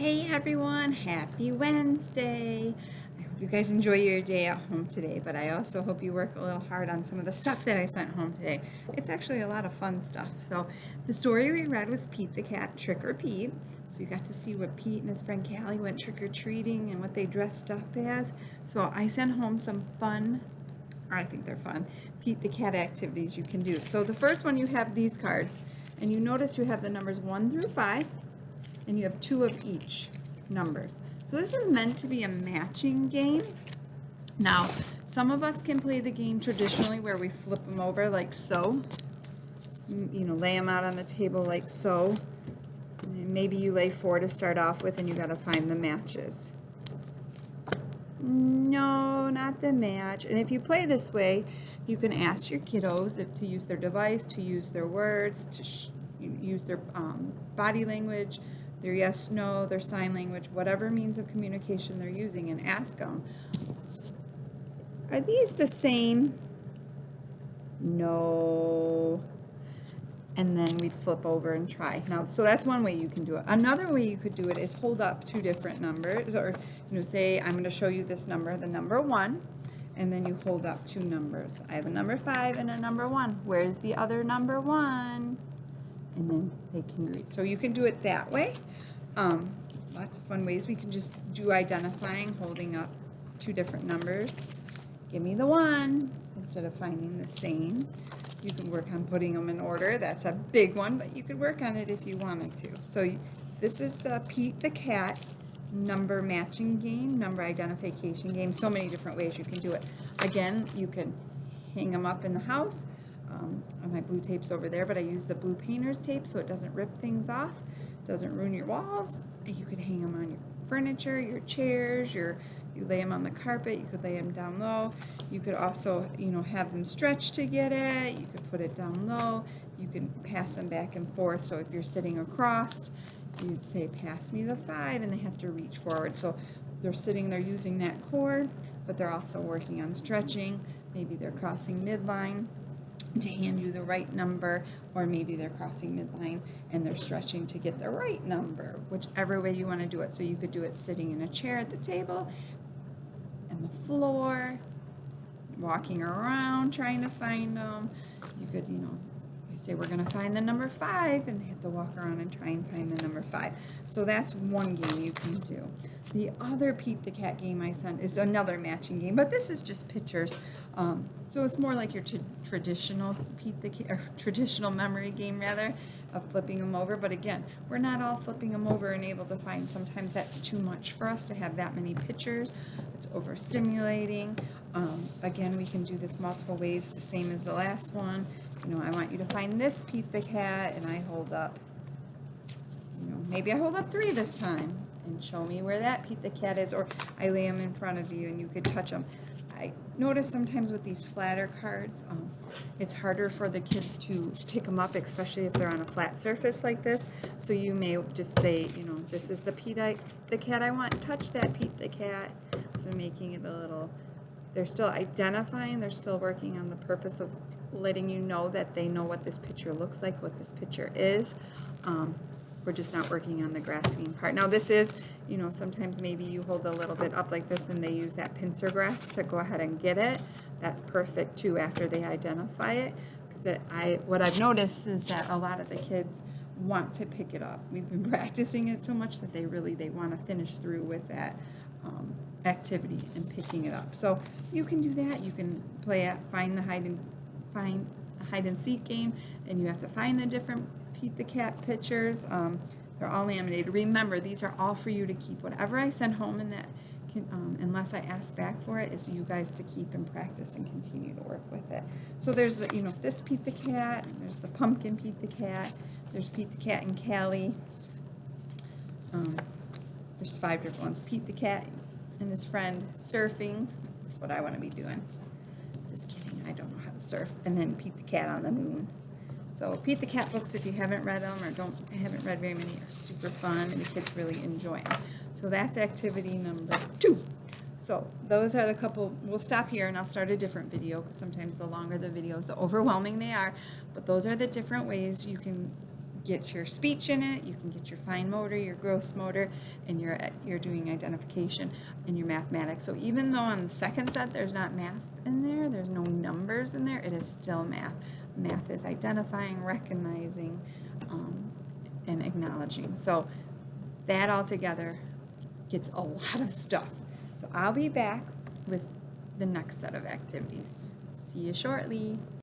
Hey everyone, happy Wednesday. I hope you guys enjoy your day at home today, but I also hope you work a little hard on some of the stuff that I sent home today. It's actually a lot of fun stuff. So the story we read was Pete the Cat, Trick or Pete. So you got to see what Pete and his friend Callie went trick-or-treating and what they dressed up as. So I sent home some fun, or I think they're fun, Pete the Cat activities you can do. So the first one, you have these cards, and you notice you have the numbers 1 through 5, and you have 2 of each numbers. So this is meant to be a matching game. Now, some of us can play the game traditionally where we flip them over like so. You know, lay them out on the table like so. Maybe you lay 4 to start off with and you gotta find the matches. No, not the match. And if you play this way, you can ask your kiddos to use their device, to use their words, to use their body language, their yes, no, their sign language, whatever means of communication they're using, and ask them, are these the same? No. And then we'd flip over and try. Now, so that's one way you can do it. Another way you could do it is hold up 2 different numbers, or say, I'm going to show you this number, the number 1, and then you hold up 2 numbers. I have a number 5 and a number 1. Where's the other number 1? And then they can read. So you can do it that way. Lots of fun ways. We can just do identifying, holding up 2 different numbers. Give me the 1 instead of finding the same. You can work on putting them in order. That's a big one, but you could work on it if you wanted to. So this is the Pete the Cat number matching game, number identification game. So many different ways you can do it. Again, you can hang them up in the house. My blue tape's over there, but I use the blue painter's tape so it doesn't rip things off, doesn't ruin your walls. You could hang them on your furniture, your chairs, you lay them on the carpet, you could lay them down low. You could also, have them stretch to get it. You could put it down low. You can pass them back and forth. So if you're sitting across, you'd say, pass me the 5, and they have to reach forward. So they're sitting there using that cord, but they're also working on stretching. Maybe they're crossing midline to hand you the right number, or maybe they're crossing midline and they're stretching to get the right number, whichever way you want to do it. So you could do it sitting in a chair at the table, and the floor, walking around trying to find them. You could, you say we're going to find the number 5, and they have to walk around and try and find the number 5. So that's one game you can do. The other Pete the Cat game I sent is another matching game, but this is just pictures. So it's more like your traditional Pete the Cat, or traditional memory game rather, of flipping them over. But again, we're not all flipping them over and able to find. Sometimes that's too much for us to have that many pictures. It's overstimulating. Again, we can do this multiple ways, the same as the last one. I want you to find this Pete the Cat, and I hold up, maybe I hold up 3 this time, and show me where that Pete the Cat is, or I lay them in front of you and you could touch them. I notice sometimes with these flatter cards, it's harder for the kids to pick them up, especially if they're on a flat surface like this. So you may just say, this is the Pete the Cat I want. Touch that Pete the Cat. So making it a little, they're still identifying, they're still working on the purpose of letting you know that they know what this picture looks like, what this picture is. We're just not working on the grasping part. Now this is, sometimes maybe you hold a little bit up like this and they use that pincer grasp to go ahead and get it. That's perfect too after they identify it. Because what I've noticed is that a lot of the kids want to pick it up. We've been practicing it so much that they want to finish through with that activity and picking it up. So you can do that. You can play find a hide and seek game, and you have to find the different Pete the Cat pictures. They're all laminated. Remember, these are all for you to keep. Whatever I send home in that, unless I ask back for it, is you guys to keep and practice and continue to work with it. So there's the, this Pete the Cat. There's the pumpkin Pete the Cat. There's Pete the Cat and Callie. There's 5 different ones. Pete the Cat and his friend surfing. That's what I want to be doing. Just kidding. I don't know how to surf. And then Pete the Cat on the moon. So Pete the Cat books, if you haven't read them or haven't read very many, are super fun and the kids really enjoy them. So that's activity number 2. So those are the couple. We'll stop here and I'll start a different video, because sometimes the longer the videos, the overwhelming they are. But those are the different ways you can get your speech in it, you can get your fine motor, your gross motor, and you're doing identification and your mathematics. So even though on the second set there's not math in there, there's no numbers in there, it is still math. Math is identifying, recognizing, and acknowledging. So that all together gets a lot of stuff. So I'll be back with the next set of activities. See you shortly.